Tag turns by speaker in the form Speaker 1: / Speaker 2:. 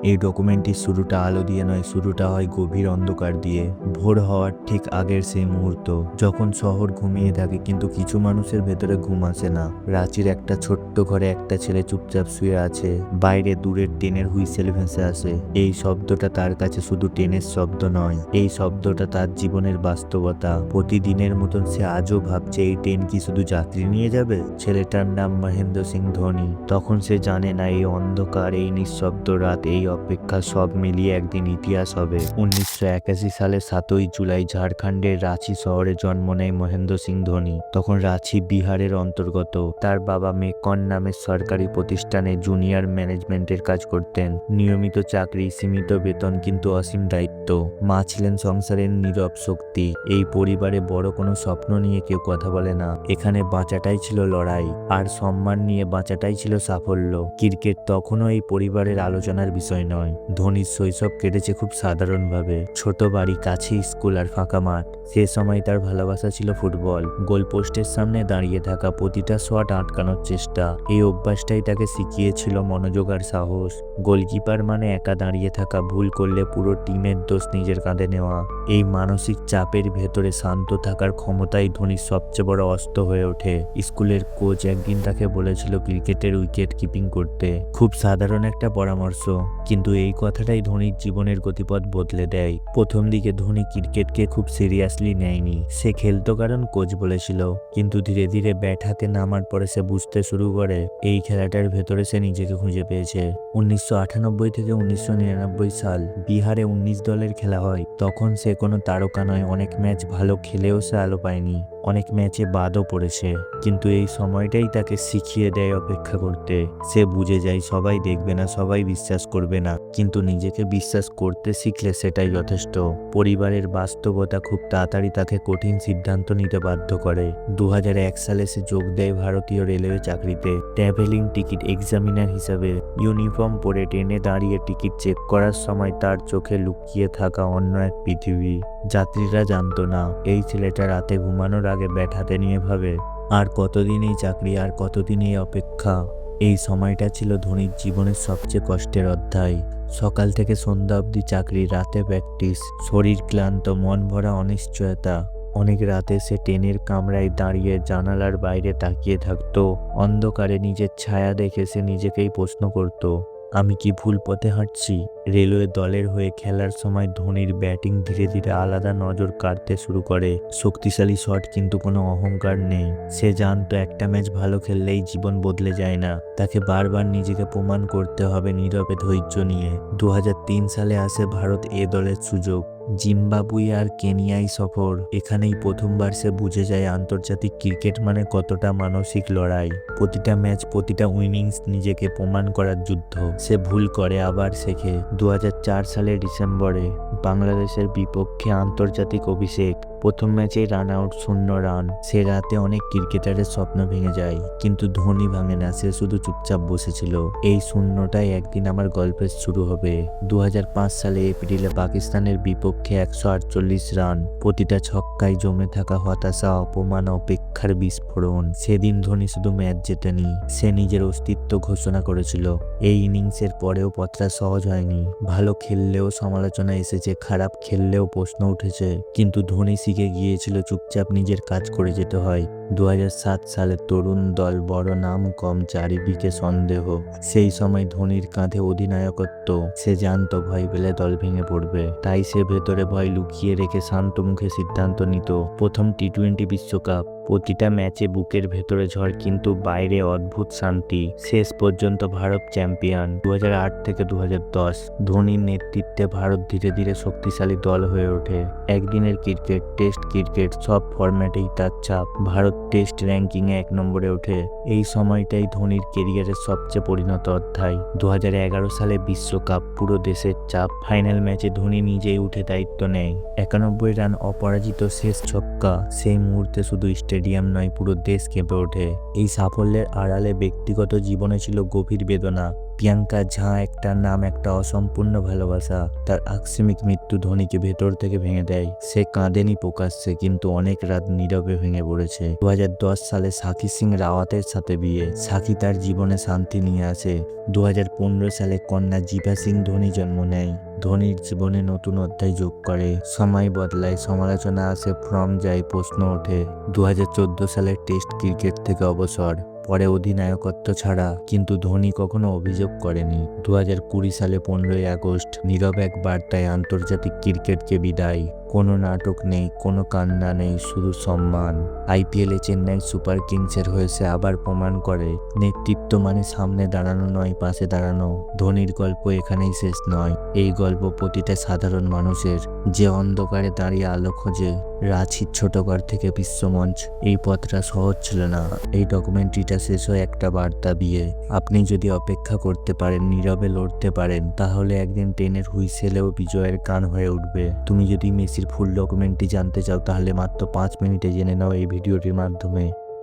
Speaker 1: এই ডকুমেন্টটির শুরুটা আলো দিয়ে নয়, শুরুটা হয় গভীর অন্ধকার দিয়ে। ভোর হওয়ার ঠিক আগের সেই মুহূর্ত যখন শহর ঘুমিয়ে থাকে কিন্তু কিছু মানুষের ভেতরে ঘুম আসে না। রাঁচির একটা ছোট্ট ঘরে একটা ছেলে চুপচাপ শুয়ে আছে। বাইরে দূরের ট্রেনের হুইসেল ভেসে আসে। এই শব্দটা তার কাছে শুধু ট্রেনের শব্দ নয়, এই শব্দটা তার জীবনের বাস্তবতা। প্রতিদিনের মতন সে আজও ভাবছে, এই ট্রেন কি শুধু যাত্রী নিয়ে যাবে? ছেলেটার নাম মহেন্দ্র সিং ধোনি। তখন সে জানে না এই অন্ধকার, এই নিঃশব্দ রাত, এই অপেক্ষা সব মিলিয়ে একদিন ইতিহাস হবে। 1981 সালে 7ই জুলাই ঝাড়খণ্ডের রাঁচি শহরে জন্ম নেয় মহেন্দ্র সিং ধোনি। তখন রাঁচি বিহারের অন্তর্গত। তার বাবা মেকন নামের সরকারি প্রতিষ্ঠানে জুনিয়র ম্যানেজমেন্টের কাজ করতেন। নিয়মিত চাকরি, সীমিত বেতন, কিন্তু অসীম দায়িত্ব। মা ছিলেন সংসারের নীরব শক্তি। এই পরিবারে বড় কোনো স্বপ্ন নিয়ে কেউ কথা বলে না। এখানে বাঁচাটাই ছিল লড়াই, আর সম্মান নিয়ে বাঁচাটাই ছিল সাফল্য। ক্রিকেট তখনও এই পরিবারের আলোচনার বিষয় নয়। ধোনির শৈশব কেটেছে খুব সাধারণভাবে। ছোট বাড়ি, কাছে স্কুল আর ফাঁকা মাঠ। সে সময় তার ভালোবাসা ছিল ফুটবল। গোলপোস্টের সামনে দাঁড়িয়ে থাকা, প্রতিটা শট আটকানোর চেষ্টা। এই অভ্যাসটাই তাকে শিখিয়েছিল মনোযোগ আর সাহস। গোলকিপার মানে একা দাঁড়িয়ে থাকা, ভুল করলে পুরো টিমের দোষ নিজের কাঁধে নেওয়া। এই মানসিক চাপের ভেতরে শান্ত থাকার ক্ষমতাই ধোনির সবচেয়ে বড় অস্ত্র হয়ে ওঠে। স্কুলের কোচ একদিন তাকে বলেছিল ক্রিকেটের উইকেট কিপিং করতে। খুব সাধারণ একটা পরামর্শ, কিন্তু এই কথাটাই ধোনির জীবনের গতিপথ বদলে দেয়। প্রথম দিকে ধোনি ক্রিকেটকে খুব সিরিয়াসলি নেয়নি। সে খেলতো কারণ কোচ বলেছিল, কিন্তু ধীরে ধীরে ব্যাট হাতে নামার পরে সে বুঝতে শুরু করে এই খেলাটার ভেতরে সে নিজেকে খুঁজে পেয়েছে। 1998 থেকে 1999 সাল বিহারে 19 দলের খেলা হয়। তখন সে কোনো তারকা নয়, অনেক ম্যাচ ভালো খেলেও সে আলো পায়নি, অনেক ম্যাচে বাদও পড়েছে। কিন্তু এই সময়টাই তাকে শিখিয়ে দেয় অপেক্ষা করতে। সে বুঝে যায় সবাই দেখবে না, সবাই বিশ্বাস করবে না, কিন্তু নিজেকে বিশ্বাস করতে শিখলে সেটাই যথেষ্ট। পরিবারের বাস্তবতা খুব তাড়াতাড়ি তাকে কঠিন সিদ্ধান্ত নিতে বাধ্য করে। 2001 সালে সে যোগ দেয় ভারতীয় রেলওয়ে চাকরিতে, ট্রাভেলিং টিকিট এক্সামিনার হিসাবে। ইউনিফর্ম পরে ট্রেনে দাঁড়িয়ে টিকিট চেক করার সময় তার চোখে লুকিয়ে থাকা অন্য এক পৃথিবী। যাত্রীরা জানতো না এই ছেলেটা রাতে ঘুমানোর আগে ব্যাট হাতে নিয়ে ভাবে, আর কতদিন এই চাকরি, আর কতদিন এই অপেক্ষা। এই সময়টা ছিল ধোনির জীবনের সবচেয়ে কষ্টের অধ্যায়। সকাল থেকে সন্ধ্যা অবধি চাকরি, রাতে প্র্যাকটিস, শরীর ক্লান্ত, মন ভরা অনিশ্চয়তা। অনেক রাতে সে ট্রেনের কামরায় দাঁড়িয়ে জানালার বাইরে তাকিয়ে থাকতো। অন্ধকারে নিজের ছায়া দেখে সে নিজেকেই প্রশ্ন করত, আমি কি ভুল পথে হাঁটছি? রেলওয়ে দলের হয়ে খেলার সময় ধোনির ব্যাটিং ধীরে ধীরে আলাদা নজর কাড়তে শুরু করে। শক্তিশালী শট, কিন্তু কোনো অহংকার নেই। সে জানতো একটা ম্যাচ ভালো খেললেই জীবন বদলে যায় না, তাকে বারবার নিজেকে প্রমাণ করতে হবে নীরবে ধৈর্য নিয়ে। 2003 সালে আসে ভারত এ দলের সুযোগ। জিম্বাবুয়ে আর কেনিয়ায় সফর। এখানেই প্রথমবার সে বুঝে যায় আন্তর্জাতিক ক্রিকেট মানে কতটা মানসিক লড়াই। প্রতিটা ম্যাচ, প্রতিটা ইনিংস নিজেকে প্রমাণ করার যুদ্ধ। সে ভুল করে, আবার শেখে। 2004 সালের ডিসেম্বরে বাংলাদেশের বিপক্ষে আন্তর্জাতিক অভিষেক। প্রথম ম্যাচেই রান আউট, 0 রান। সে রাতে অনেক ক্রিকেটারের স্বপ্ন ভেঙে যায়, কিন্তু ধোনি ভাঙে না। সে শুধু চুপচাপ বসেছিল। এই শূন্যটাই একদিন আমার গল্পের শুরু হবে। 2005 সালে এপ্রিলে পাকিস্তানের বিপক্ষে 148 রান। প্রতিটা ছক্কায় জমে থাকা হতাশা, অপমান, অপেক্ষার বিস্ফোরণ। সেদিন ধোনি শুধু ম্যাচ জেতেনি, সে নিজের অস্তিত্ব ঘোষণা করেছিল। এই ইনিংসের পরেও পথটা সহজ হয়নি। ভালো খেললেও সমালোচনা এসেছে, খারাপ খেললেও প্রশ্ন উঠেছে, কিন্তু ধোনি শিখে গিয়েছিল চুপচাপ নিজের কাজ করে যেতে হয়। 2007 সালে তরুণ দল, বড় নাম কম, চারিদিকে সন্দেহ। সেই সময় ধোনির কাঁধে অধিনায়কত্ব। সে জানতো ভয় পেলে দল ভেঙে পড়বে, তাই সে ভেতরে ভয় লুকিয়ে রেখে শান্ত মুখে সিদ্ধান্ত নিত। প্রথম টি-20 বিশ্বকাপ। প্রতিটা ম্যাচে বুকের ভেতরে ঝড়, কিন্তু বাইরে অদ্ভুত শান্তি। শেষ পর্যন্ত ভারত চ্যাম্পিয়ন। 2008 থেকে 2010 ধোনির নেতৃত্বে ভারত ধীরে ধীরে শক্তিশালী দল হয়ে ওঠে। একদিনের ক্রিকেট, টেস্ট ক্রিকেট, সব ফরম্যাটেই তার ছাপ। ভারত টেস্ট র্যাঙ্কিংয়ে 1 নম্বরে ওঠে। এই সময়টাই ধোনির কেরিয়ারের সবচেয়ে পরিণত অধ্যায়। 2011 সালে বিশ্বকাপ, পুরো দেশের চাপ। ফাইনাল ম্যাচে ধোনি নিজেই উঠে দায়িত্ব নেয়। 91 রান, অপরাজিত শেষ ছক্কা। সেই মুহূর্তে শুধু স্টেডিয়াম নয়, পুরো দেশ কেঁপে ওঠে। এই সাফল্যের আড়ালে ব্যক্তিগত জীবনে ছিল গভীর বেদনা। প্রিয়াঙ্কা ঝা একটা নাম, একটা অসম্পূর্ণ ভালোবাসা। তার আকস্মিক মৃত্যু ধোনিকে ভেতর থেকে ভেঙে দেয়। সে কাঁদেনি প্রকাশ্যে, কিন্তু অনেক রাত নীরবে ভেঙে পড়েছে। 2010 সালে সাকি সিং রাওয়াতের সাথে বিয়ে। সাকি তার জীবনে শান্তি নিয়ে আসে। 2015 সালে কন্যা জিভা সিং ধোনি জন্ম নেয়। ধোনির জীবনে নতুন অধ্যায় যোগ করে। সময় বদলায়, সমালোচনা আসে, ফর্ম যায়, প্রশ্ন ওঠে। 2014 সালে টেস্ট ক্রিকেট থেকে অবসর, পরে অধিনায়কত্ব ছাড়া, কিন্তু ধোনি কখনো অভিযোগ করেনি। 2020 সালে 15ই আগস্ট নীরব এক বার্তায় আন্তর্জাতিক ক্রিকেটকে বিদায়। কোনো নাটক নেই, কোনো কান্না নেই, শুধু সম্মান। আইপিএলে চেন্নাই সুপার কিংসের হয়ে সে আবার প্রমাণ করে নেতৃত্ব মানে সামনে দাঁড়ানো নয়, পাশে দাঁড়ানো। ধোনির গল্প এখানেই শেষ নয়। এই গল্প প্রতিটা সাধারণ মানুষের, যে অন্ধকারে দাঁড়িয়ে আলো খোঁজে। রাঁচির ছোটঘর থেকে বিশ্বমঞ্চ, এই পথটা সহজ ছিল না। এই ডকুমেন্টারিটা শেষ হয় একটা বার্তা দিয়ে। আপনি যদি অপেক্ষা করতে পারেন, নীরবে লড়তে পারেন, তাহলে একদিন ট্রেনের হুইসেলেও বিজয়ের গান হয়ে উঠবে। তুমি যদি মেসির ফুল ডকুমেন্টারি জানতে চাও, তাহলে মাত্র 5 মিনিটে জেনে নাও এই ভিডিওটির মাধ্যমে।